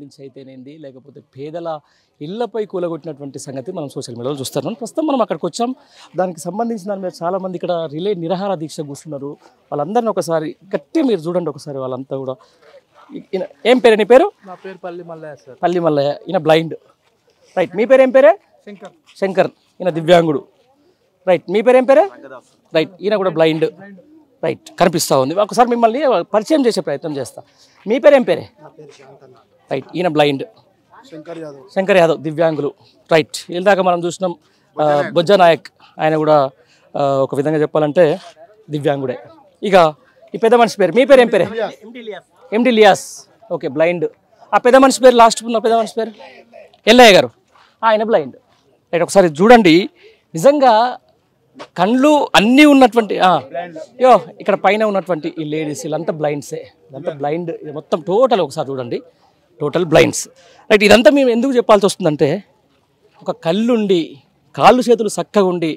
నుంచి అయితేనేంది లేకపోతే పేదల ఇళ్లపై కూలగొట్టినటువంటి సంగతి మనం సోషల్ మీడియాలో చూస్తున్నాం. ప్రస్తుతం మనం అక్కడికి వచ్చాం. దానికి సంబంధించిన దాని మీద చాలామంది ఇక్కడ నిరాహార దీక్ష కూర్చున్నారు. వాళ్ళందరినీ ఒకసారి గట్టిగా మీరు చూడండి ఒకసారి. వాళ్ళంతా కూడా ఏం పేరు? నీ పేరు? నా పేరు పల్లి మల్లయ్య సార్. పల్లి మల్లయ్య. ఈయన బ్లైండ్. రైట్. మీ పేరు ఏం పేరే? శంకర్. శంకర్. ఈయన దివ్యాంగుడు. రైట్. మీ పేరు ఏం పేరే? రైట్. ఈయన కూడా బ్లైండ్. రైట్. కనిపిస్తూ ఉంది. ఒకసారి మిమ్మల్ని పరిచయం చేసే ప్రయత్నం చేస్తా. మీ పేరు ఏం పేరే? రైట్. ఈయన బ్లైండ్. శంకర్ యాదవ్ దివ్యాంగులు. రైట్. ఇందాక మనం చూసినాం బొజ్జ నాయక్, ఆయన కూడా ఒక విధంగా చెప్పాలంటే దివ్యాంగుడే. ఇక ఈ పెద్ద మనిషి పేరు? మీ పేరు ఏం పేరే? ఎండి లియాస్. Okay, blind. ఆ పెద్ద మనిషి పేరు, లాస్ట్ ఉన్న పెద్ద మనిషి పేరు? ఎల్లయ్య గారు. ఆయన బ్లైండ్. రైట్. ఒకసారి చూడండి, నిజంగా కళ్ళు అన్నీ ఉన్నటువంటి ఇక్కడ పైన ఉన్నటువంటి ఈ లేడీస్ వీళ్ళంతా బ్లైండ్సే. ఇదంతా బ్లైండ్. ఇది మొత్తం టోటల్ ఒకసారి చూడండి, టోటల్ బ్లైండ్స్. రైట్. ఇదంతా మేము ఎందుకు చెప్పాల్సి వస్తుందంటే, ఒక కళ్ళుండి కాళ్ళు చేతులు చక్కగా ఉండి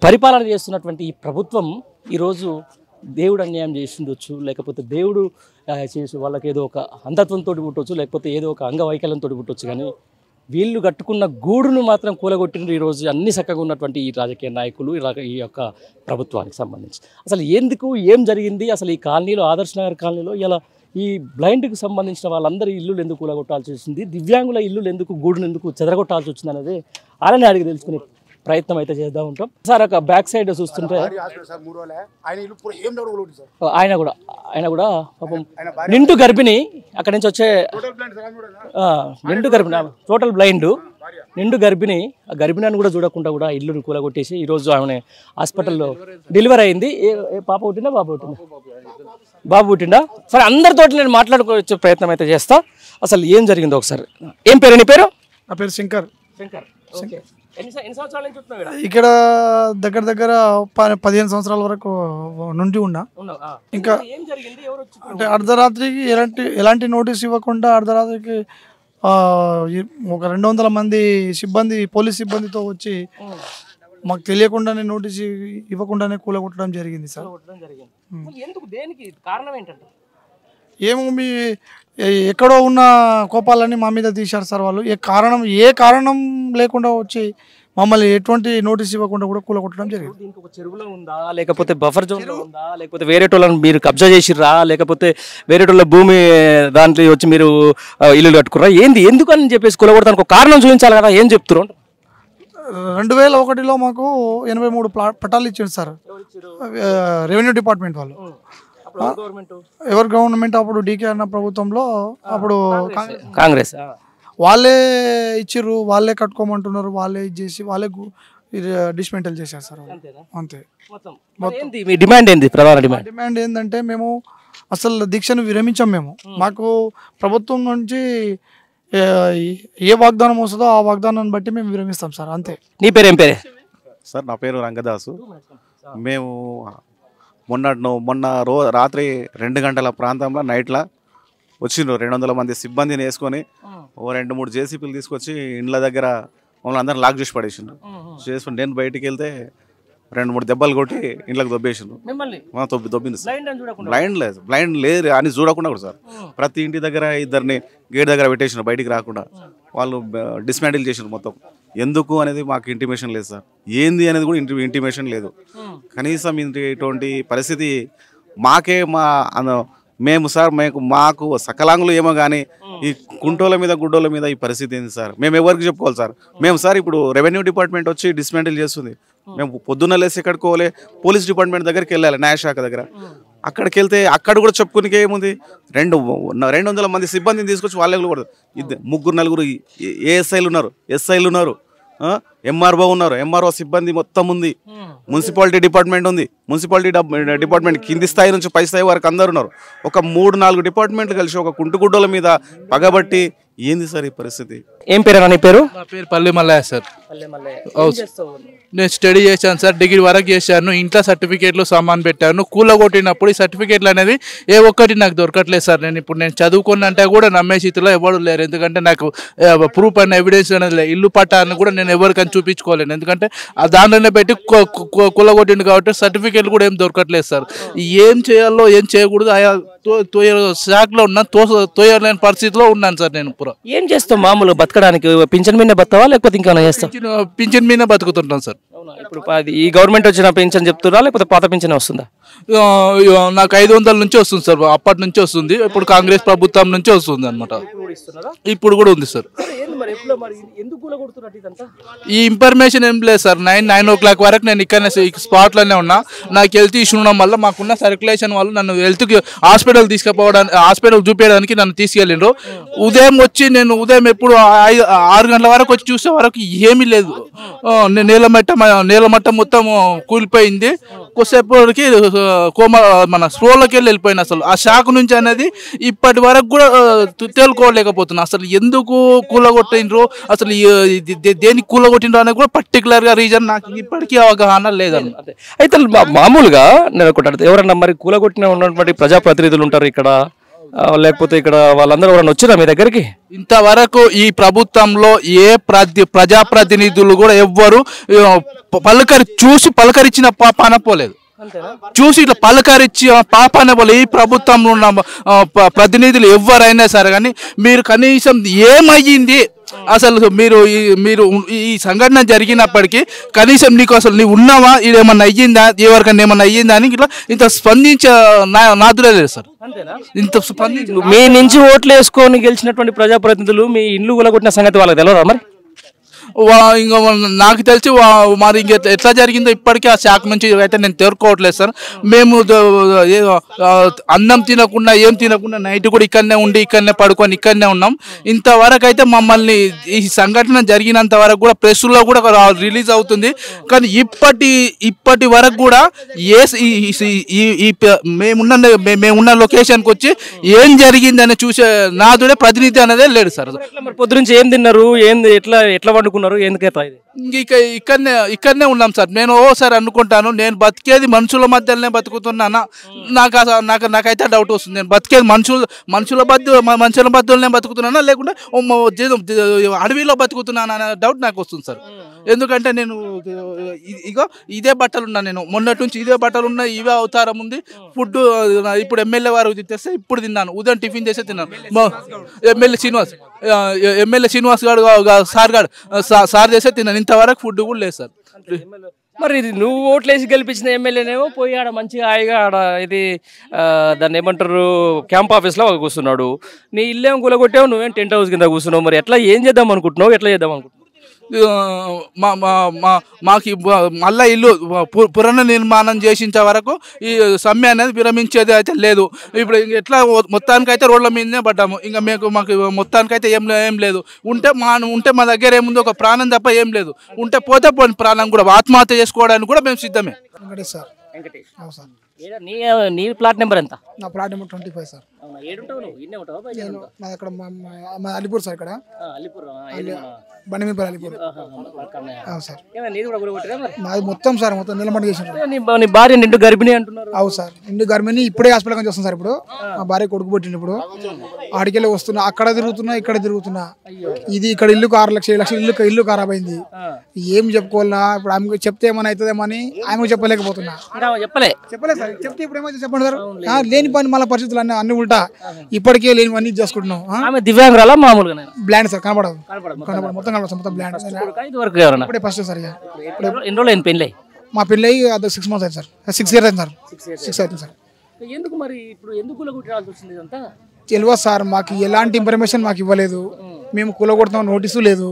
పరిపాలన చేస్తున్నటువంటి ఈ ప్రభుత్వం ఈరోజు దేవుడు అన్యాయం చేసిండొచ్చు, లేకపోతే దేవుడు చేసి వాళ్ళకి ఏదో ఒక అంధత్వంతో పుట్టవచ్చు, లేకపోతే ఏదో ఒక అంగవైకల్యంతో పుట్టవచ్చు, కానీ వీళ్ళు కట్టుకున్న గూడును మాత్రం కూలగొట్టిన ఈరోజు అన్ని చక్కగా ఉన్నటువంటి ఈ రాజకీయ నాయకులు, ఈ యొక్క ప్రభుత్వానికి సంబంధించి అసలు ఎందుకు ఏం జరిగింది, అసలు ఈ కాలనీలో, ఆదర్శ్ నగర్ కాలనీలో ఇలా ఈ బ్లైండ్కి సంబంధించిన వాళ్ళందరి ఇల్లులు ఎందుకు కూలగొట్టాల్సి వచ్చింది, దివ్యాంగుల ఇల్లులు ఎందుకు, గూడును ఎందుకు చెదరగొట్టాల్సి వచ్చింది అనేది అలానే అడిగి తెలుసుకునే ప్రయత్నం అయితే చేద్దాం ఉంటాం. సార్ ఒక బ్యాక్ సైడ్ చూస్తుంటే ఆయన కూడా పాపం నిండు గర్భిణి, అక్కడి నుంచి వచ్చే నిండు గర్భిణి, టోటల్ బ్లైండ్ నిండు గర్భిణి. ఆ గర్భిణిని కూడా చూడకుండా కూడా ఇల్లుని కూలగొట్టేసి ఈరోజు ఆమె హాస్పిటల్లో డెలివరీ అయింది. పాప పుట్టిందా బాబు పుట్టిందా? బాబు పుట్టిందా? సరే, అందరితో నేను మాట్లాడుకోవచ్చే ప్రయత్నం అయితే చేస్తా. అసలు ఏం జరిగిందో ఒకసారి. ఏం పేరు? నీ పేరు? నా పేరు శంకర్. ఇక్కడ దగ్గర 15 సంవత్సరాల వరకు నుండి ఉన్నా. ఇంకా అంటే అర్ధరాత్రికి ఎలాంటి నోటీస్ ఇవ్వకుండా అర్ధరాత్రికి ఒక 200 మంది సిబ్బంది, పోలీస్ సిబ్బందితో వచ్చి మాకు తెలియకుండానే నోటీస్ ఇవ్వకుండానే కూలగొట్టడం జరిగింది సార్. ఏమో మీ ఎక్కడో ఉన్న కోపాలన్నీ మా మీద తీశారు సార్ వాళ్ళు. ఏ కారణం లేకుండా వచ్చి మమ్మల్ని ఎటువంటి నోటీస్ ఇవ్వకుండా కూడా కూలగొట్టడం జరిగింది. ఒక చెరువులో ఉందా, లేకపోతే బఫర్ జోన్లో ఉందా, లేకపోతే వేరేటోళ్ళని మీరు కబ్జా చేసిర్రా, లేకపోతే వేరేటోళ్ళ భూమి దాంట్లో వచ్చి మీరు ఇల్లు కట్టుకుర్రా, ఏంది, ఎందుకు అని చెప్పేసి కూలగొడతానికి ఒక కారణం చూపించాలి కదా, ఏం చెప్తున్నారు? 2001లో మాకు 83 పట్టాలు ఇచ్చారు సార్, రెవెన్యూ డిపార్ట్మెంట్ వాళ్ళు. ఎవరు గవర్నమెంట్ అప్పుడు డీకే అన్న ప్రభుత్వంలో, అప్పుడు కాంగ్రెస్ వాళ్ళే ఇచ్చిర్రు, వాళ్ళే కట్టుకోమంటున్నారు, వాళ్ళే ఇచ్చేసి వాళ్ళే డిస్మెంటల్ చేశారు సార్. అంతే. మీ డిమాండ్ ఏంది? ప్రధాన డిమాండ్ ఏంటంటే, మేము అసలు దీక్షను విరమించాం. మేము మాకు ప్రభుత్వం నుంచి ఏ వాగ్దానం వస్తుందో ఆ వాగ్దానాన్ని బట్టి మేము విరమిస్తాం సార్, అంతే. నీ పేరు ఏం పేరే? సార్ నా పేరు రంగదాసు. మేము మొన్న రాత్రి 2 గంటల ప్రాంతంలో నైట్లో వచ్చిండ్రు 200 మంది సిబ్బందిని వేసుకొని, ఓ 2-3 జేసీపీలు తీసుకొచ్చి ఇండ్ల దగ్గర మమ్మల్ని అందరం లాక్ చేసి పడేసిండ్రు. చేసుకుని నేను బయటికి వెళ్తే 2-3 దెబ్బలు కొట్టి ఇంట్లోకి దొబ్బేసిండ్రు. దొబ్బింది. బ్లైండ్ లేదు అని చూడకుండా కూడా సార్ ప్రతి ఇంటి దగ్గర ఇద్దరిని గేట్ దగ్గర పెట్టేసిండ్రు, బయటికి రాకుండా. వాళ్ళు డిస్మాంటిల్ చేసిండ్రు మొత్తం. ఎందుకు అనేది మాకు ఇంటిమేషన్ లేదు సార్, ఏంది అనేది కూడా ఇంటిమేషన్ లేదు. కనీసం ఇటువంటి పరిస్థితి మేము సార్ మాకు సకలాంగులు ఏమో కానీ ఈ కుంటోల మీద గుడ్డోల మీద ఈ పరిస్థితి ఏంది సార్, మేము ఎవరికి చెప్పుకోవాలి సార్? మేము సార్ ఇప్పుడు రెవెన్యూ డిపార్ట్మెంట్ వచ్చి డిస్మాంటిల్ చేస్తుంది, మేము పొద్దున్న లేసి ఎక్కడికి పోలే, పోలీస్ డిపార్ట్మెంట్ దగ్గరికి వెళ్ళాలి, న్యాయశాఖ దగ్గర. అక్కడికి వెళ్తే అక్కడ కూడా చెప్పుకునే ఏముంది, 200 మంది సిబ్బందిని తీసుకొచ్చి వాళ్ళకి కూడా 3-4 ఏఎస్ఐలు ఉన్నారు, ఎస్ఐలు ఉన్నారు, ఎంఆర్ఓ ఉన్నారు, ఎంఆర్ఓ సిబ్బంది మొత్తం ఉంది, మున్సిపాలిటీ డిపార్ట్మెంట్ ఉంది, మున్సిపాలిటీ డిపార్ట్మెంట్ కింది స్థాయి నుంచి పై స్థాయి వరకు అందరు ఉన్నారు. ఒక 3-4 డిపార్ట్మెంట్లు కలిసి ఒక కుంటుగుడ్డల మీద పగబట్టి ఏంది సార్ ఈ పరిస్థితి? ఏం పేరు నీ పేరు? నా పేరు పల్లి మల్లయ్య సార్. నేను స్టడీ చేశాను సార్, డిగ్రీ వరకు చేశాను. ఇంట్లో సర్టిఫికేట్లు సామాన్ పెట్టాను. కూలగొట్టినప్పుడు ఈ సర్టిఫికేట్లు అనేది ఏ ఒక్కటి నాకు దొరకట్లేదు సార్. నేను చదువుకున్నంటే కూడా నమ్మే స్థితిలో ఎవరు లేరు. ఎందుకంటే నాకు ప్రూఫ్ అండ్ ఎవిడెన్స్ అనేది లేదు. ఇల్లు పట్టాన్ని కూడా నేను ఎవరికైనా చూపించుకోలేను. ఎందుకంటే దాంట్లోనే పెట్టి కూలగొట్టిండు కాబట్టి సర్టిఫికేట్లు కూడా ఏం దొరకట్లేదు సార్. ఏం చేయాలో ఏం చేయకూడదు ఆయా శాఖలో ఉన్నాను, తోయలేని పరిస్థితిలో ఉన్నాను సార్. నేను పూరా ఏం చేస్తావు మామూలు బతకడానికి? పింఛన్ మీద బతావా లేకపోతే ఇంకా చేస్తావు? పింఛన్ మీద బతుకుతుంటాను సార్. ఇప్పుడు ఈ గవర్నమెంట్ వచ్చిన పింఛన్ చెప్తున్నా లేకపోతే పాత పింఛన్ వస్తుందా? నాకు 500 నుంచి వస్తుంది సార్. అప్పటి నుంచి వస్తుంది. ఇప్పుడు కాంగ్రెస్ ప్రభుత్వం నుంచి వస్తుంది అనమాట. ఇప్పుడు కూడా ఉంది సార్. ఈ ఇన్ఫర్మేషన్ ఏం లేదు సార్. 9 o'clock వరకు నేను ఇక్కడ స్పాట్లోనే ఉన్నా. నాకు హెల్త్ ఇష్యూ ఉండడం వల్ల మాకున్న సర్క్యులేషన్ వల్ల నన్ను హెల్త్కి హాస్పిటల్ తీసుకుపోవడానికి, హాస్పిటల్ చూపించడానికి నన్ను తీసుకెళ్ళిండ్రు. ఉదయం వచ్చి నేను ఎప్పుడు 6 గంటల వరకు వచ్చి చూసే వరకు ఏమీ లేదు. నేలమట్టం మొత్తం కూలిపోయింది. కొద్దిసేపటికి మన స్ప్రోలోకి వెళ్ళిపోయినా. అసలు ఆ షాక్ నుంచి అనేది ఇప్పటి వరకు కూడా తేలుకోలేకపోతున్నా. అసలు ఎందుకు కూలగొట్టిండ్రు, అసలు దేనికి కూలగొట్టిండ్రు అనేది కూడా పర్టికులర్గా రీజన్ నాకు ఇప్పటికీ అవగాహన లేదన్న. అయితే మామూలుగా నేను ఒకటి ఎవరన్నా మరి కూలగొట్టిన ఉన్నటువంటి ప్రజాప్రతినిధులు ఉంటారు ఇక్కడ, లేకపోతే ఇక్కడ వాళ్ళందరూ ఎవరన్నా వచ్చారా మీ దగ్గరికి? ఇంతవరకు ఈ ప్రభుత్వంలో ఏ ప్రజాప్రతినిధులు కూడా ఎవ్వరు పలకరించిన పాపాన పోలేదు. చూసి ఇట్లా పలకరించి పాపాన పోలే. ఈ ప్రభుత్వంలో ఉన్న ప్రతినిధులు ఎవరైనా సరే కానీ మీరు కనీసం ఏమయ్యింది, అసలు మీరు ఈ సంఘటన జరిగినప్పటికీ కనీసం నీకు అసలు నీవు ఉన్నావా, ఇదేమన్నా అయ్యిందా, ఎవరికన్నా ఏమన్నా అయ్యిందా అని ఇట్లా ఇంత స్పందించే నాదులే లేదు సార్. ఇంత స్పందించి మీ నుంచి ఓట్లు వేసుకొని గెలిచినటువంటి ప్రజాప్రతినిధులు మీ ఇల్లు కూలగొట్టిన సంగతి వాళ్ళకి తెలియదా మరి? ఇంకా నాకు తెలిసి మరి ఇంక ఎట్లా జరిగిందో ఇప్పటికీ ఆ శాఖ నుంచి అయితే నేను తేరుకోవట్లేదు సార్. మేము అన్నం తినకుండా ఏం తినకుండా నైట్ కూడా ఇక్కడనే ఉండి ఇక్కడనే పడుకొని ఇక్కడనే ఉన్నాం. ఇంతవరకు అయితే మమ్మల్ని ఈ సంఘటన జరిగినంత వరకు కూడా ప్రెస్లో కూడా రిలీజ్ అవుతుంది. కానీ ఇప్పటి వరకు కూడా మేమున్న లొకేషన్కి వచ్చి ఏం జరిగిందని చూసే నాదుడే ప్రతినిధి అనేదే లేడు సార్. పొద్దునుంచి ఏం తిన్నారు, ఏంది ఎట్లా వండుకున్నారు, ఇక్కడనే ఉన్నాం సార్. నేను ఓసారి అనుకుంటాను, నేను బతికేది మనుషుల మధ్యలోనే బతుకుతున్నానా, నాకైతే డౌట్ వస్తుంది. నేను బతికేది మనుషుల మధ్యలోనే బతుకుతున్నానా లేకుంటే అడవిలో బతుకుతున్నానా అనే డౌట్ నాకు వస్తుంది సార్. ఎందుకంటే నేను ఇదే బట్టలు ఉన్నా, నేను మొన్నటి నుంచి ఇదే బట్టలు ఉన్నా, ఇవే అవతారం ఉంది. ఫుడ్ ఇప్పుడు ఎమ్మెల్యే వారు తెస్తే ఇప్పుడు తిన్నాను. ఉదయం టిఫిన్ చేసే తిన్నాను. ఎమ్మెల్యే శ్రీనివాస్ గారు సార్ చేసే తిన్నాను. ఇంతవరకు ఫుడ్ కూడా లేదు సార్. మరి నువ్వు ఓట్లేసి గెలిపించిన ఎమ్మెల్యేనేమో పోయి ఆడ మంచిగా హాయిగా ఆడ ఇది దాన్ని ఏమంటారు క్యాంప్ ఆఫీస్లో కూర్చున్నాడు. నీ ఇల్లేమో కూలగొట్టావు, నువ్వేం టెంట్ హౌస్ కింద కూర్చున్నావు. మరి ఎట్లా ఏం చేద్దాం అనుకుంటున్నావు, ఎట్లా చేద్దాం అనుకుంటున్నావు? మాకు మళ్ళీ ఇల్లు పునర్నిర్మాణం చేసేంత వరకు ఈ సమ్మె అనేది విరమించేది అయితే లేదు. ఇప్పుడు ఎట్లా మొత్తానికైతే రోడ్ల మీదనే పడ్డాము. ఇంకా మాకు మొత్తానికైతే ఏం లేదు. ఉంటే మా దగ్గర ఏముంది, ఒక ప్రాణం తప్ప ఏం లేదు. ఉంటే పోతే పోని ప్రాణం కూడా ఆత్మహత్య చేసుకోవడానికి కూడా మేము సిద్ధమే. నీ ప్లాట్ నెంబర్ ఎంత? నా ప్లాట్ నెంబర్ 25 సార్. అక్కడ అలీపూర్ సార్, ఇక్కడ బండిమీపల్లి అలీపూర్ సార్. నాది మొత్తం సార్, మొత్తం నిలబడి చేసిన. నీ భార్య నిండు గర్భిణి అంటున్నారు? అవు సార్, నిండు గర్భిణి. ఇప్పుడే హాస్పిటల్ నుంచి వస్తుంది సార్. ఇప్పుడు మా భార్య కొడుకు పుట్టింది. ఇప్పుడు ఆడికెళ్ళి వస్తున్నా, అక్కడ తిరుగుతున్నా, ఇక్కడ తిరుగుతున్నా. ఇది ఇక్కడ ఇల్లు 6 లక్షలు 7 లక్షలు ఇల్లు ఖరాబ్ అయింది. ఏం చెప్పుకోవాలా ఇప్పుడు? ఆమెకు చెప్తే ఏమైనా అవుతుందేమో అని ఆమెకు చెప్పలేకపోతున్నా. చెప్పలేదు సార్. చెప్తే ఇప్పుడు ఏమైతే చెప్పండి సార్. లేని పని మళ్ళీ పరిస్థితులు అన్ని ఉల్టా. ఇప్పటికే లేని అన్ని చేసుకుంటున్నాం. దివ్యాంగురాలా మామూలుగా? బ్లాండ్ సార్, కనపడదు మొత్తం మొత్తం బ్లాండ్. ఇప్పుడే ఫస్ట్ సార్. పెళ్ళి మా పెళ్ళి 6 months అయింది సార్. 6 years అయింది సార్. 6 అవుతుంది సార్. ఎందుకు మరి ఇప్పుడు ఎందుకు తెలియదు సార్. మాకు ఎలాంటి ఇన్ఫర్మేషన్ మాకు ఇవ్వలేదు. మేము కూలగొడతాం నోటీసు లేదు.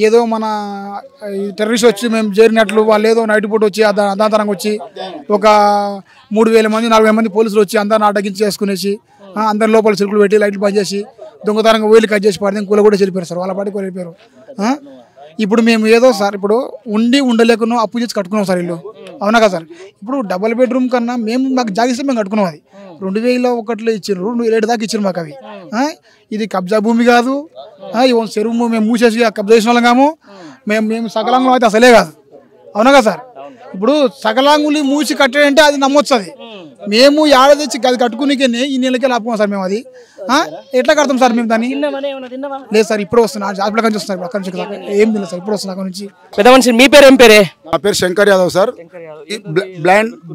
ఏదో మన టెర్రరిస్ట్ వచ్చి మేము చేరినట్లు వాళ్ళు ఏదో నైట్ పూట వచ్చి అదాంతరంగా వచ్చి ఒక 3,000 మంది 4,000 మంది పోలీసులు వచ్చి అందరిని అడ్డగించి చేసుకునేసి అందరి లోపల చిరుకులు పెట్టి లైట్లు బంద్ చేసి దొంగతనంగా వేలు కట్ చేసి పడితే కూల కూడా చెల్లిపోయారు సార్. వాళ్ళ పాటికి వెళ్ళిపోయారు. ఇప్పుడు మేము ఏదో సార్ ఇప్పుడు ఉండలేకున్నాం, అప్పు చేసి కట్టుకున్నాం సార్ ఇల్లు. అవునా కదా సార్? ఇప్పుడు డబుల్ బెడ్రూమ్ కన్నా మాకు జాగిస్తే మేము కట్టుకున్నాం. అది 2001లో ఇచ్చిండ్రు, 2007 దాకా ఇచ్చిండ్రు మాకు అవి. ఇది కబ్జా భూమి కాదు, ఇవన్న చెరువు మేము మూసేసి కబ్జా చేసిన వాళ్ళం కాము. మేము సకలాంగులం అయితే అసలే కాదు. అవునా కదా సార్? ఇప్పుడు సకలాంగులు మూసి కట్టాడంటే అది నమ్మొస్తుంది. మేము ఏడ తెచ్చి అది కట్టుకునికే ఈ నెలకే లాపుకోం సార్ మేము. అది ఎట్లా కడతాం సార్ మేము దాన్ని? లేదు సార్, ఇప్పుడు వస్తున్నా హాస్పిటల్ నుంచి వస్తున్నారు. అక్కడ నుంచి ఏం తెలియదు సార్, ఇప్పుడు వస్తున్నా అక్కడ నుంచి. పెద్ద మనిషి మీ పేరు ఏం పేరే? నా పేరు Shankar Yadav sir.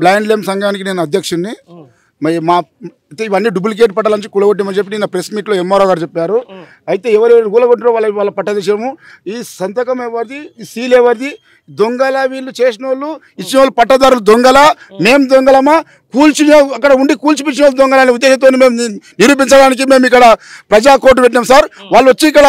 Blind lame సంఘానికి నేను అధ్యక్షుడిని. మరి మా ఇవన్నీ డూప్లికేట్ పట్టాల నుంచి కూలగొట్టమని చెప్పి నిన్న ప్రెస్ మీట్లో ఎంఆర్ఓ గారు చెప్పారు. అయితే ఎవరెవరు కూలగొట్టారో వాళ్ళ పట్టాదేశము, ఈ సంతకం ఎవరిది, ఈ సీల్ ఎవరిది, దొంగల వీళ్ళు చేసిన వాళ్ళు, ఇచ్చిన వాళ్ళు పట్టదారులు దొంగల, మేము దొంగలమా, కూల్చిన అక్కడ ఉండి కూల్చిపించిన వాళ్ళు దొంగల అనే ఉద్దేశంతో మేము నిరూపించడానికి మేము ఇక్కడ ప్రజా కోర్టు పెట్టినాం సార్. వాళ్ళు వచ్చి ఇక్కడ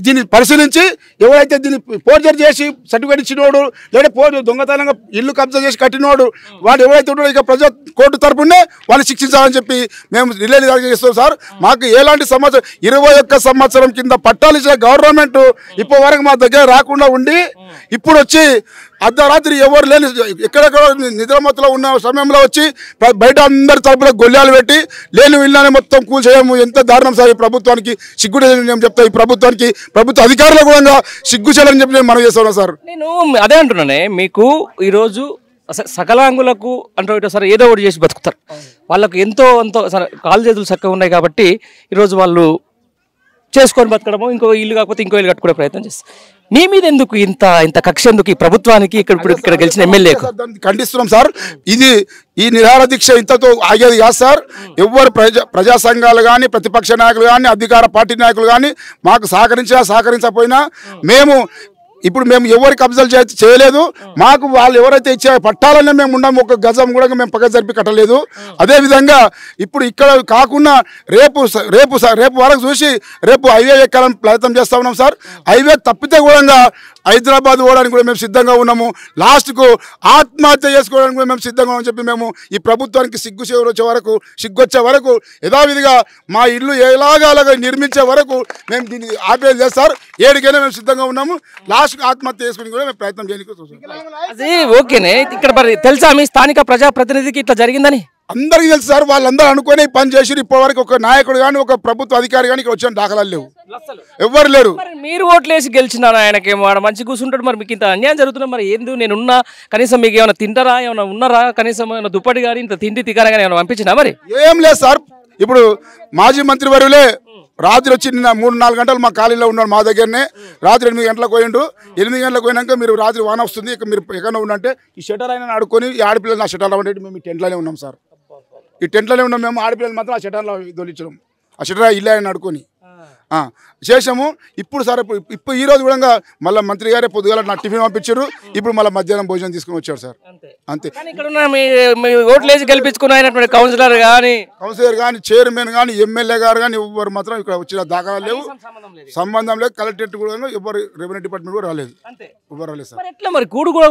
దీన్ని పరిశీలించి ఎవరైతే దీన్ని ఫోర్జరీ చేసి సర్టిఫికేట్ ఇచ్చినోడు, లేదా దొంగతనంగా ఇల్లు కబ్జా చేసి కట్టినోడు, వాడు ఎవరైతే ఉన్నాడో ఇక ప్రజా కోర్టు తరపునే వాళ్ళు శిక్షించాలని చెప్పి మేము రిలే చేస్తాం సార్. మాకు ఎలాంటి సంవత్సరం 21 సంవత్సరం కింద పట్టాలు ఇచ్చిన గవర్నమెంట్ ఇప్పటి వరకు మా దగ్గర రాకుండా ఉండి ఇప్పుడు వచ్చి అర్ధరాత్రి ఎవరు లేని ఎక్కడెక్కడ నిద్రమత్తులో ఉన్న సమయంలో వచ్చి బయట అందరి తరపున గొల్లాలు పెట్టి లేని ఇళ్ళని మొత్తం కూల్చేయము. ఎంత దారుణం సార్! ఈ ప్రభుత్వానికి సిగ్గుడే చెప్తా. ఈ ప్రభుత్వానికి ప్రభుత్వ అధికారులు కూడా సిగ్గు చేయాలని చెప్పి నేను మనం చేస్తున్నాను సార్. నేను అదే అంటున్నానే, మీకు ఈరోజు సకలాంగులకు అంటే సరే ఏదో ఒకటి చేసి బతుకుతారు. వాళ్ళకు ఎంతో కాలు చేతులు చక్కగా ఉన్నాయి కాబట్టి ఈరోజు వాళ్ళు చేసుకొని బతకడము, ఇంకో ఇల్లు కాకపోతే ఇంకో ఇల్లు కట్టుకునే ప్రయత్నం చేస్తారు. మీ మీద ఎందుకు ఇంత కక్ష ఎందుకు ఈ ప్రభుత్వానికి? ఇక్కడ గెలిచిన ఎమ్మెల్యే ఖండిస్తున్నాం సార్. ఈ నిరాహార దీక్ష ఇంతతో ఆగేది కాదు సార్. ఎవరు ప్రజా సంఘాలు కానీ, ప్రతిపక్ష నాయకులు కానీ, అధికార పార్టీ నాయకులు కానీ మాకు సహకరించకపోయినా ఇప్పుడు మేము ఎవరి కబ్జాలు చేయలేదు. మాకు వాళ్ళు ఎవరైతే ఇచ్చే పట్టాలనే మేము ఉన్నాము, ఒక గజం కూడా మేము పక్క జరిపి కట్టలేదు. అదేవిధంగా ఇప్పుడు ఇక్కడ కాకుండా రేపు వరకు చూసి రేపు హైవే ఎక్కాలని ప్రయత్నం చేస్తా ఉన్నాం సార్. హైవే తప్పితే కూడా హైదరాబాద్ పోవడానికి కూడా మేము సిద్ధంగా ఉన్నాము. లాస్ట్కు ఆత్మహత్య చేసుకోవడానికి కూడా మేము సిద్ధంగా ఉన్నామని చెప్పి మేము ఈ ప్రభుత్వానికి సిగ్గొచ్చే వరకు యథావిధిగా మా ఇల్లు ఎలాగా నిర్మించే వరకు మేము దీన్ని ఆపేది చేస్తారు. ఏడికైనా మేము సిద్ధంగా ఉన్నాము. లాస్ట్ ఆత్మహత్య చేసుకుని కూడా మేము ప్రయత్నం చేయడానికి. అది ఓకేనే. ఇక్కడ మరి తెలుసా మీ స్థానిక ప్రజాప్రతినిధికి ఇట్లా జరిగిందని? అందరికీ తెలుసు సార్. వాళ్ళందరూ అనుకుని పని చేసి ఇప్పటివరకు ఒక నాయకుడు కానీ, ఒక ప్రభుత్వ అధికారి కానీ ఇక్కడ వచ్చిన దాఖలాలు లేవు, ఎవ్వరు లేరు. మీరు ఓట్లేసి గెలిచిన ఆయనకేమో ఆడ మంచి కూర్చుంటాడు. మరి మీకు ఇంత అన్యాయం జరుగుతున్నా మరి ఏంది? నేనున్నా కనీసం మీకు ఏమైనా తింటారా, ఏమైనా ఉన్నారా, కనీసం ఏమైనా దుప్పటి కానీ ఇంత తిండి తికారా కానీ ఏమైనా పంపించినా? మరి ఏం లేదు సార్. ఇప్పుడు మాజీ మంత్రి వర్యులే రాత్రి వచ్చి నిన్న 3-4 గంటలు మా ఖాళీలో ఉన్నాడు. మా దగ్గరనే రాత్రి 8 గంటలకు పోయిండు. 8 గంటలకు పోయినాక మీరు రాత్రి వాన వస్తుంది, ఇక మీరు ఎక్కడ ఉండంటే ఈ షటర్ అయినా ఆడుకొని ఈ ఆడపిల్లలు నా షటర్లో ఉండేది. మేము ఈ టెంట్లోనే ఉన్నాం సార్. ఈ టెంట్లోనే ఉన్నాం. మేము ఆడపిల్లలు మాత్రం ఆ షటర్లో దొలించడం, ఆ షటర్ ఇల్లు ఆయన ఆడుకొని చేసాము. ఇప్పుడు సార్ ఇప్పుడు ఈ రోజు కూడా మళ్ళీ మంత్రి గారే పొద్దుగాల నా టిఫిన్ పంపించారు. ఇప్పుడు మళ్ళీ మధ్యాహ్నం భోజనం తీసుకుని వచ్చారు సార్. అంతే. ఓట్లేసి గెలిపించుకున్న కౌన్సిలర్ కానీ చైర్మన్ కానీ ఎమ్మెల్యే గారు కానీ ఎవరు మాత్రం ఇక్కడ వచ్చిన దాఖలాలు లేవు, సంబంధం లేదు. కలెక్టరేట్ కూడా ఎవరు రెవెన్యూ డిపార్ట్మెంట్ కూడా రాలేదు, ఎవరు రాలేదు సార్. ఎట్లా మరి గూడు కూడా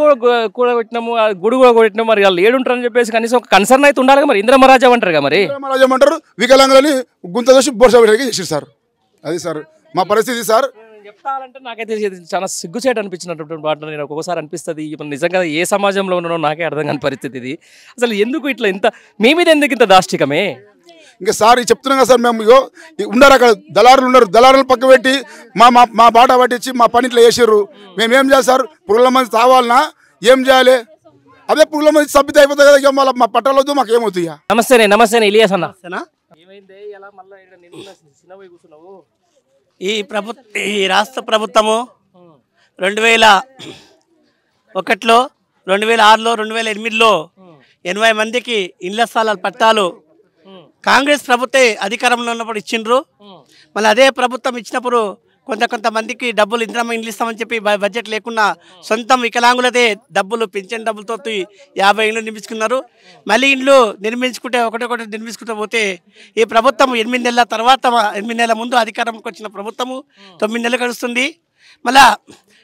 పెట్టినాము, గుడి కూడా కొట్టినాము. మరి వాళ్ళు ఏడుంటారని చెప్పేసి కనీసం ఒక కన్సర్న్ అయితే ఉండాలి. మరి ఇంద్రమరాజం అంటారు కదా, మరి ఇంద్రమరాజం అంటారు. వికలాంగులని గుంత దోషి బోర్సా చేసారు సార్. అది సార్ మా పరిస్థితి సార్. చెప్తానంటే నాకైతే చాలా సిగ్గుచేట అనిపించినటువంటి మాట నేను ఒక్కొక్కసారి అనిపిస్తుంది. నిజంగా ఏ సమాజంలో ఉన్నానో నాకే అర్థం కాని పరిస్థితి ఇది. అసలు ఎందుకు ఇట్లా ఇంత మీ మీద ఎందుకు ఇంత దాష్టికమే? ఇంకా సార్ చెప్తున్నాం కదా సార్, మేము ఉన్నారు అక్కడ దళారులు ఉన్నారు. దళారులు పక్క పెట్టి మా బాట పట్టించి మా పని ఇట్లా చేసారు. మేమేం చేయాలి సార్? పురుగుల మంది తావాలనా? ఏం చేయాలి? అదే పురుగుల మంది సభ్యత అయిపోతుంది కదా. ఇక మళ్ళీ మా పట్టాలొద్దు, మాకు ఏమవుతుంది? నమస్తే ఇలియాస్ అన్న. ఈ రాష్ట్ర ప్రభుత్వము 2001లో, 2006లో, 2008లో 80 మందికి ఇళ్ల స్థలాల పట్టాలు కాంగ్రెస్ ప్రభుత్వం అధికారంలో ఉన్నప్పుడు ఇచ్చిండ్రు. మళ్ళీ అదే ప్రభుత్వం ఇచ్చినప్పుడు కొంతమందికి డబ్బులు ఇంద్రమ్మ ఇండ్లు ఇస్తామని చెప్పి బడ్జెట్ లేకుండా సొంతం వికలాంగులదే డబ్బులు పెన్షన్ డబ్బులతో 50 ఇండ్లు నిర్మించుకున్నారు. మళ్ళీ ఇండ్లు నిర్మించుకుంటే ఒకటి నిర్మించుకుంటూ పోతే ఈ ప్రభుత్వం 8 నెలల తర్వాత 8 నెలల ముందు అధికారంకి వచ్చిన ప్రభుత్వము 9 నెలలు గడుస్తుంది. మళ్ళా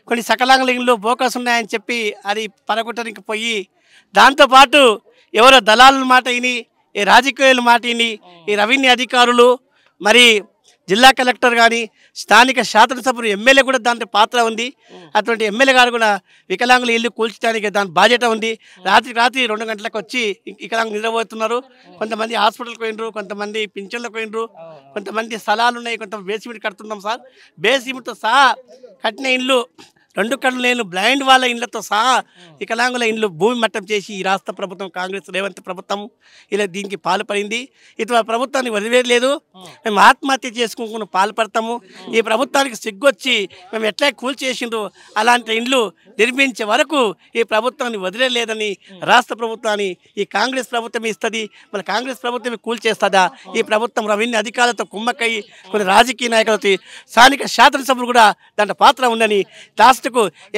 కొన్ని సకలాంగుల ఇండ్లు బోకస్ ఉన్నాయని చెప్పి అది పరగొట్టడానికి పోయి దాంతోపాటు ఎవరో దళాల మాట విని, ఈ రాజకీయాల మాట విని, ఈ రెవెన్యూ అధికారులు మరి జిల్లా కలెక్టర్ కానీ స్థానిక శాసనసభ్యులు ఎమ్మెల్యే కూడా దాంట్లో పాత్ర ఉంది. అటువంటి ఎమ్మెల్యే గారు కూడా వికలాంగుల ఇల్లు కూల్చడానికి దాని బాధ్యత ఉంది. రాత్రి 2 గంటలకు వచ్చి వికలాంగులు నిద్రపోతున్నారు. కొంతమంది హాస్పిటల్కి పోయినరు, కొంతమంది పింఛన్లకు పోయినరు, కొంతమంది స్థలాలు ఉన్నాయి, కొంత బేస్మెంట్ కడుతున్నాం సార్. బేస్మెంట్తో సహా కట్టిన ఇల్లు 2 కళ్ళు లేని బ్లైండ్ వాళ్ళ ఇళ్లతో సహా వికలాంగుల ఇండ్లు భూమి మట్టం చేసి ఈ రాష్ట్ర ప్రభుత్వం కాంగ్రెస్ రేవంత్ ప్రభుత్వం ఇలా దీనికి పాల్పడింది. ఇటు ప్రభుత్వాన్ని వదిలేయలేదు. మేము ఆత్మహత్య చేసుకుని పాల్పడతాము. ఈ ప్రభుత్వానికి సిగ్గొచ్చి మేము ఎట్లా కూల్చేసిండ్రు అలాంటి ఇండ్లు నిర్మించే వరకు ఈ ప్రభుత్వాన్ని వదిలేలేదని రాష్ట్ర ప్రభుత్వాన్ని ఈ కాంగ్రెస్ ప్రభుత్వం ఇస్తుంది. మన కాంగ్రెస్ ప్రభుత్వం కూల్చేస్తుందా? ఈ ప్రభుత్వం రవీణ్య అధికారులతో కుమ్మక్కయి కొన్ని రాజకీయ నాయకులతో స్థానిక శాసనసభ్యులు కూడా దాంట్లో పాత్ర ఉందని లాస్ట్కు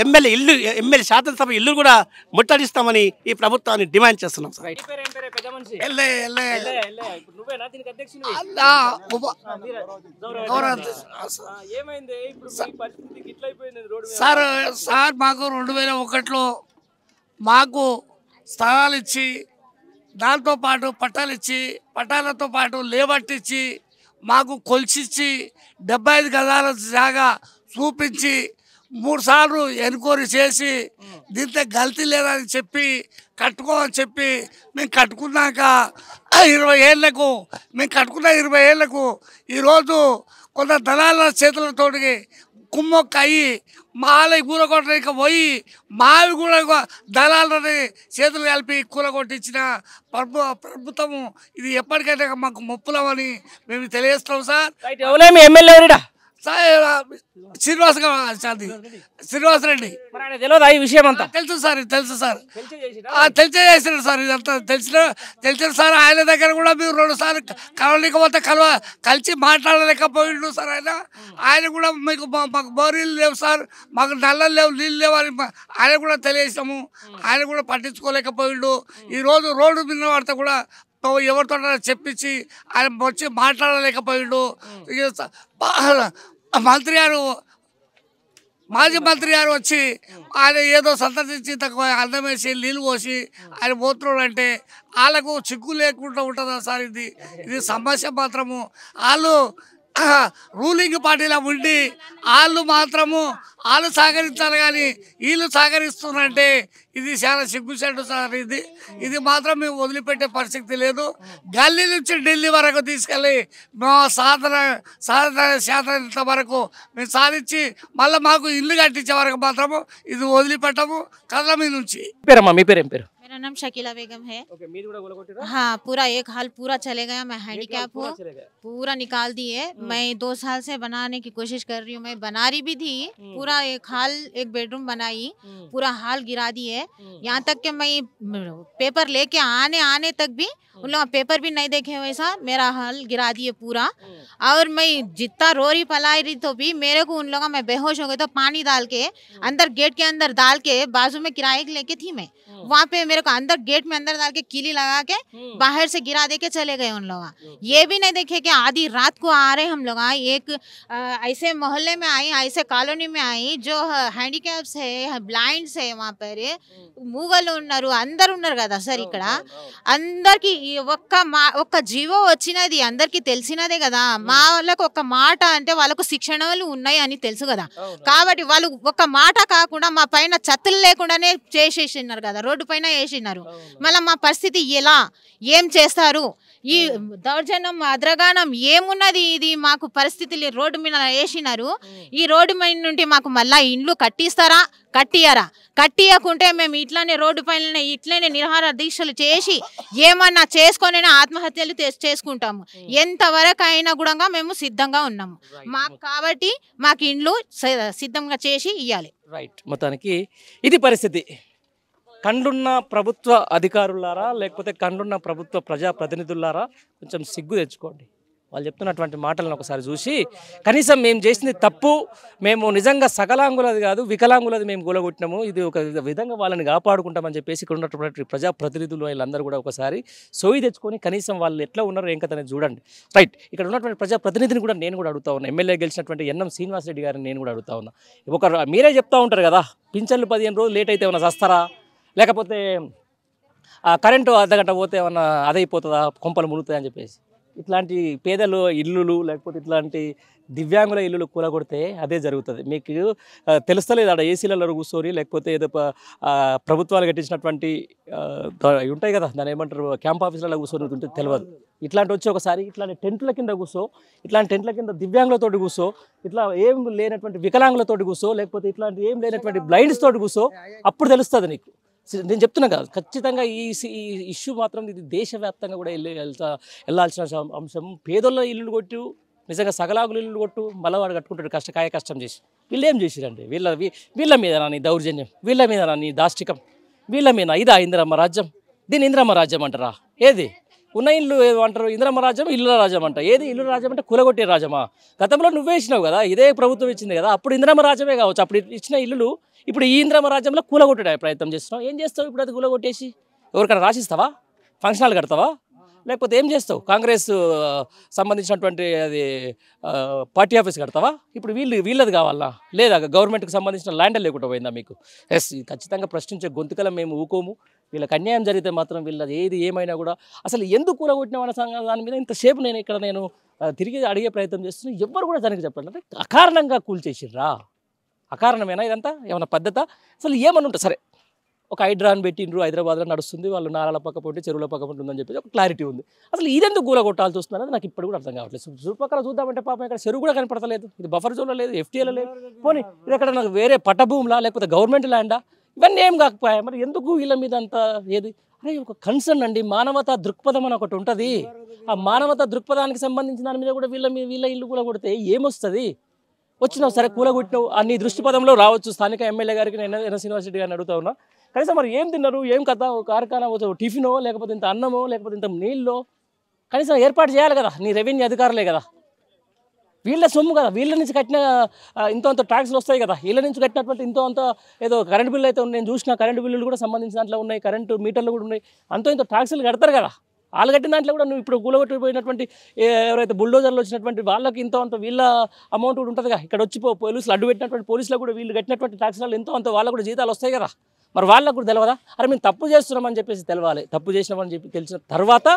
ఎమ్మెల్యే శాసనసభ ఇల్లు కూడా ముట్టడిస్తామని ఈ ప్రభుత్వాన్ని డిమాండ్ చేస్తున్నాం సార్. సార్ మాకు 2001లో మాకు స్థలాలు ఇచ్చి దాంతోపాటు పట్టాలు ఇచ్చి పట్టాలతో పాటు లేబట్టిచ్చి మాకు కొలిచిచ్చి 75 గజాల జాగా చూపించి 3 సార్లు ఎన్క్వైరీ చేసి దీంతో గల్తీ లేదని చెప్పి కట్టుకోమని చెప్పి మేము కట్టుకున్నాక 20 ఏళ్లకు మేము కట్టుకున్న 20 ఏళ్లకు ఈరోజు కొంత దళాల చేతులతోటి కుమ్మొక్క అయ్యి మాలకి కూలగొట్టడానికి పోయి మావి కూడా దళాలని చేతులు కలిపి కూలగొట్టించిన ప్రభుత్వము ఇది ఎప్పటికైనా మాకు ముప్పులమని మేము తెలియజేస్తాం సార్. ఎమ్మెల్యే శ్రీనివాస్ రెడ్డి ఈ విషయం అంతా తెలుసు సార్ తెలియజేసాడు సార్. ఇదంతా తెలిసిన సార్. ఆయన దగ్గర కూడా మీరు 2 సార్లు కలవలేకపోతే కలిసి మాట్లాడలేకపోయిండు సార్. ఆయన కూడా మాకు బోరీలు లేవు సార్, మాకు నల్లలు లేవు, నీళ్ళు లేవు అని ఆయన కూడా తెలియజేసాము. ఆయన కూడా పట్టించుకోలేకపోయిండు. ఈరోజు రోడ్డు మీద పడితే కూడా ఎవరితో చెప్పించి ఆయన వచ్చి మాట్లాడలేకపోయిండు. మంత్రి గారు మాజీ మంత్రి గారు వచ్చి ఆయన ఏదో సందర్శించి తక్కువ అన్నం వేసి నీళ్ళు పోసి ఆయన పోతున్నాడు అంటే వాళ్ళకు చిక్కు లేకుండా ఉంటుందా సార్? ఇది సమస్య మాత్రము. వాళ్ళు రూలింగ్ పార్టీలో ఉండి వాళ్ళు సహకరించాలి కానీ వీళ్ళు సహకరిస్తున్నారంటే ఇది చాలా సిగ్గుచేటు సార్. ఇది మాత్రం మేము వదిలిపెట్టే పరిస్థితి లేదు. గల్లీ నుంచి ఢిల్లీ వరకు తీసుకెళ్ళి మా సాధన వరకు మేము సాధించి మళ్ళీ మాకు ఇల్లు కట్టించే వరకు మాత్రము ఇది వదిలిపెట్టము. కథల మీద నుంచి మీ పేరు ఏం పేరు? मेरा नाम शकीला बेगम है। हाँ, पूरा एक हाल पूरा चले गया। मैं हैंडीकैप हूँ, पूरा निकाल दिए। मैं 2 साल से बनाने की कोशिश कर रही हूँ। मैं बना रही भी थी, पूरा एक बेडरूम बनाई, पूरा हाल गिरा दिए। यहाँ तक कि मैं पेपर लेके आने तक भी उन लोग पेपर भी नहीं देखे वैसा मेरा हाल गिरा दिए पूरा। और मैं जितना रोरी पलाई रही तो भी मेरे को उन लोगों में बेहोश हो गए तो पानी डाल के अंदर गेट के अंदर डाल के बाजू में किराए लेके थी मैं, वहाँ पे मेरे को अंदर गेट में अंदर डाल के कीली लगा के बाहर से गिरा दे के चले गए उन लोग। ये भी नहीं देखे कि आधी रात को आ रहे हम लोग। एक ऐसे मोहल्ले में आई, ऐसे कॉलोनी में आई जो హ్యాండిక్యాప్స్ है, బ్లైండ్స్ है, वहाँ पर మూగలు ఉన్నారు, అందరు ఉన్నారు కదా సార్. ఇక్కడ అందరికి ఒక్క జీవో వచ్చినది అందరికి తెలిసినదే కదా. మా వాళ్ళకు ఒక మాట అంటే వాళ్ళకు శిక్షణలు ఉన్నాయి అని తెలుసు కదా. కాబట్టి వాళ్ళు ఒక మాట కాకుండా మా పైన చెత్తలు లేకుండానే చేసేసినారు కదా, రోడ్డు పైన వేసినారు. మళ్ళీ మా పరిస్థితి ఎలా, ఏం చేస్తారు? ఈ దౌర్జన్యం అద్రగానం ఏమున్నది? ఇది మాకు పరిస్థితులు రోడ్డు మీద వేసినారు. ఈ రోడ్డు మీద నుండి మాకు మళ్ళీ ఇండ్లు కట్టిస్తారా? కట్టియకుంటే మేము ఇట్లానే రోడ్డు పైన ఇట్లనే నిరాహార దీక్షలు చేసి ఏమన్నా చేసుకొని ఆత్మహత్యలు చేసుకుంటాము. ఎంతవరకు అయినా కూడా మేము సిద్ధంగా ఉన్నాము. కాబట్టి మాకు ఇండ్లు సిద్ధంగా చేసి ఇవ్వాలి. రైట్. మొత్తానికి ఇది పరిస్థితి. కండ్లున్న ప్రభుత్వ అధికారులారా లేకపోతే కండ్లున్న ప్రభుత్వ ప్రజాప్రతినిధులారా కొంచెం సిగ్గు తెచ్చుకోండి. వాళ్ళు చెప్తున్నటువంటి మాటలను ఒకసారి చూసి కనీసం మేము చేసింది తప్పు, మేము నిజంగా సకలాంగులది కాదు వికలాంగులది మేము కూలగొట్టినాము, ఇది ఒక విధంగా వాళ్ళని కాపాడుకుంటామని చెప్పేసి ఇక్కడ ఉన్నటువంటి ప్రజాప్రతినిధులు వీళ్ళందరూ కూడా ఒకసారి సోయి తెచ్చుకొని కనీసం వాళ్ళు ఎట్లా ఉన్నారో ఏం కథ చూడండి. రైట్. ఇక్కడ ఉన్నటువంటి ప్రజాప్రతినిధిని కూడా నేను కూడా అడుగుతా ఉన్నా, ఎమ్మెల్యే గెలిచినటువంటి ఎన్ఎం శ్రీనివాస్ రెడ్డి గారిని నేను కూడా అడుగుతా ఉన్నా. మీరే చెప్తా ఉంటారు కదా, పింఛన్లు 15 రోజులు లేట్ అయితే ఏమన్నా వస్తారా, లేకపోతే కరెంటు అర్ధగంట పోతే ఏమన్నా అదైపోతుందా, కొంపలు మునుగుతాయి అని చెప్పేసి ఇట్లాంటి పేదలు ఇల్లులు లేకపోతే ఇట్లాంటి దివ్యాంగుల ఇల్లులు కూలగొడితే అదే జరుగుతుంది. మీకు తెలుస్తలేదు ఆడ ఏసీలలో కూర్చొని లేకపోతే ఏదో ప్రభుత్వాలు కట్టించినటువంటి ఉంటాయి కదా, దాని ఏమంటారు క్యాంప్ ఆఫీసులలో కూర్చొని ఉంటే తెలియదు. ఇట్లాంటి వచ్చి ఒకసారి ఇట్లాంటి టెంట్ల కింద కూర్చో, ఇట్లాంటి టెంట్ల కింద దివ్యాంగులతోటి కూర్చో, ఇట్లా ఏం లేనటువంటి వికలాంగులతోటి కూర్చో, లేకపోతే ఇట్లాంటి ఏం లేనటువంటి బ్లైండ్స్ తోటి కూర్చో, అప్పుడు తెలుస్తుంది నీకు. నేను చెప్తున్నా కదా, ఖచ్చితంగా ఈ ఇష్యూ మాత్రం ఇది దేశవ్యాప్తంగా కూడా వెళ్ళాల్సిన అంశం. పేదోళ్ళ ఇల్లు కొట్టు, నిజంగా సగలాగులు ఇల్లు కొట్టు, మళ్ళవాడు కట్టుకుంటాడు కష్టం చేసి. వీళ్ళు ఏం చేసిరండి? వీళ్ళ మీద నీ దౌర్జన్యం, వీళ్ళ మీద నీ దాష్టికం, వీళ్ళ మీద ఇదా ఇందిరమ్మ రాజ్యం? దీన్ని ఇందిరమ్మ రాజ్యం అంటారా? ఏది ఉన్న ఇల్లు ఏదో అంటారు ఇందిరమ్మ రాజ్యం, ఇల్లు రాజ్యం అంట. ఏది ఇల్లు రాజ్యం అంటే కూలగొట్టే రాజ్యమా? గతంలో నువ్వే ఇచ్చినావు కదా, ఇదే ప్రభుత్వం ఇచ్చింది కదా, అప్పుడు ఇందిరమ్మ రాజ్యమే కావచ్చు. అప్పుడు ఇచ్చిన ఇల్లులు ఇప్పుడు ఈ ఇందిరమ్మ రాజ్యంలో కూలగొట్టే ప్రయత్నం చేస్తున్నావు. ఏం చేస్తావు ఇప్పుడు? అది కూలగొట్టేసి ఎవరికైనా రాసిస్తావా? ఫంక్షన్ హాల్ కడతావా? లేకపోతే ఏం చేస్తావు? కాంగ్రెస్ సంబంధించినటువంటి అది పార్టీ ఆఫీస్ కడతావా? ఇప్పుడు వీళ్ళది కావాలా? లేదా గవర్నమెంట్కి సంబంధించిన ల్యాండ్ లేకుండా పోయిందా మీకు? ఎస్, ఖచ్చితంగా ప్రశ్నించే గొంతుకల మేము ఊకోము. వీళ్ళకి అన్యాయం జరిగితే మాత్రం వీళ్ళది ఏది ఏమైనా కూడా అసలు ఎందుకు కూలగొట్టినామన్న దాని మీద ఇంతసేపు నేను తిరిగి అడిగే ప్రయత్నం చేస్తున్నాను. ఎవ్వరు కూడా దానికి చెప్పండి. అంటే అకారణంగా కూల్చేసిర్రా? అకారణమేనా ఇదంతా? ఏమైనా పద్ధత? అసలు ఏమని ఉంటుంది? సరే, ఒక హైడ్రాన్ పెట్టిండ్రు, హైదరాబాద్లో నడుస్తుంది, వాళ్ళు నారాల పక్క పొంటి చెరువుల పక్క పొంటి ఉందని చెప్పేసి ఒక క్లారిటీ ఉంది. అసలు ఇదెందుకు గూల కొట్టాల్సి వస్తుందని నాకు ఇప్పుడు కూడా అర్థం కావట్లేదు. చుట్టుపక్కల చూద్దామంటే పాపం ఇక్కడ చెరువు కూడా కనపడతలేదు. ఇది బఫర్ జోన్లో లేదు, ఎఫ్టీఏలో లేదు. పోనీ ఇది ఎక్కడ నాకు వేరే పట్టభూములా లేకపోతే గవర్నమెంట్ ల్యాండా? ఇవన్నీ ఏం కాకపోయా? మరి ఎందుకు వీళ్ళ మీద అంతా ఏది? అరే ఒక కన్సర్న్ అండి, మానవతా దృక్పథం అని ఒకటి ఉంటుంది. ఆ మానవతా దృక్పథానికి సంబంధించిన దాని మీద కూడా వీళ్ళ ఇల్లు కూడా కొడితే ఏమొస్తుంది? వచ్చినావు సరే, కూలగొట్టినావు, నీ దృష్టి పదంలో రావచ్చు. స్థానిక ఎమ్మెల్యే గారికి నేను ఎన్ఎస్ యూనివర్సిటీ గారిని అడుగుతా ఉన్నా, కనీసం మరి ఏం తిన్నారు, ఏం కథ, ఒక కార్ఖానా టిఫినో లేకపోతే ఇంత అన్నమో లేకపోతే ఇంత నీళ్ళో కనీసం ఏర్పాటు చేయాలి కదా. నీ రెవెన్యూ అధికారులే కదా, వీళ్ళ సొమ్ము కదా, వీళ్ళ నుంచి కట్టిన ఇంత ట్యాక్స్లు వస్తాయి కదా, వీళ్ళ నుంచి కట్టినటువంటి ఇంత ఏదో కరెంట్ బిల్లు అయితే నేను చూసిన కరెంటు బిల్లులు కూడా సంబంధించిన దాంట్లో ఉన్నాయి, కరెంటు మీటర్లు కూడా ఉన్నాయి, ఇంత ట్యాక్సులు కడతారు కదా. వాళ్ళు కట్టిన దాంట్లో కూడా నువ్వు ఇప్పుడు కూలగొట్టిపోయినటువంటి ఎవరైతే బుల్డోజర్లు వచ్చినటువంటి వాళ్ళకి ఇంత వీళ్ళ అమౌంట్ కూడా ఉంటుందిగా. ఇక్కడ వచ్చి పోలీసులు అడ్డు పెట్టినటువంటి పోలీసులకు కూడా వీళ్ళు కట్టినటువంటి ట్యాక్స్లలో అంత వాళ్ళకు కూడా జీతాలు వస్తాయి కదా. మరి వాళ్ళకు కూడా తెలియదా? అరే మేము తప్పు చేస్తున్నామని చెప్పేసి తెలవాలి. తప్పు చేసినామని చెప్పి తెలిసిన తర్వాత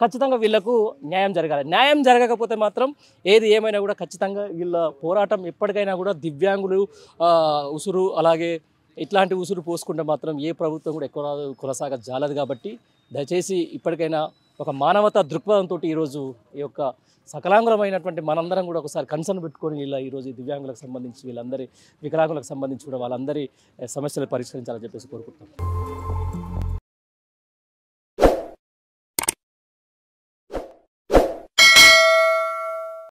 ఖచ్చితంగా వీళ్ళకు న్యాయం జరగాలి. న్యాయం జరగకపోతే మాత్రం ఏది ఏమైనా కూడా ఖచ్చితంగా వీళ్ళ పోరాటం ఎప్పటికైనా కూడా దివ్యాంగులు ఉసురు అలాగే ఇట్లాంటి ఉసురు పోసుకుంటే మాత్రం ఏ ప్రభుత్వం కూడా ఎక్కువ కొనసాగజాలదు. కాబట్టి దయచేసి ఇప్పటికైనా ఒక మానవతా దృక్పథంతో ఈరోజు ఈ యొక్క సకలాంగులమైనటువంటి మనందరం కూడా ఒకసారి కన్సర్న్ పెట్టుకొని ఇలా ఈరోజు దివ్యాంగులకు సంబంధించి వీళ్ళందరి వికలాంగులకు సంబంధించి కూడా వాళ్ళందరి సమస్యలు పరిష్కరించాలని చెప్పేసి కోరుకుంటున్నాం.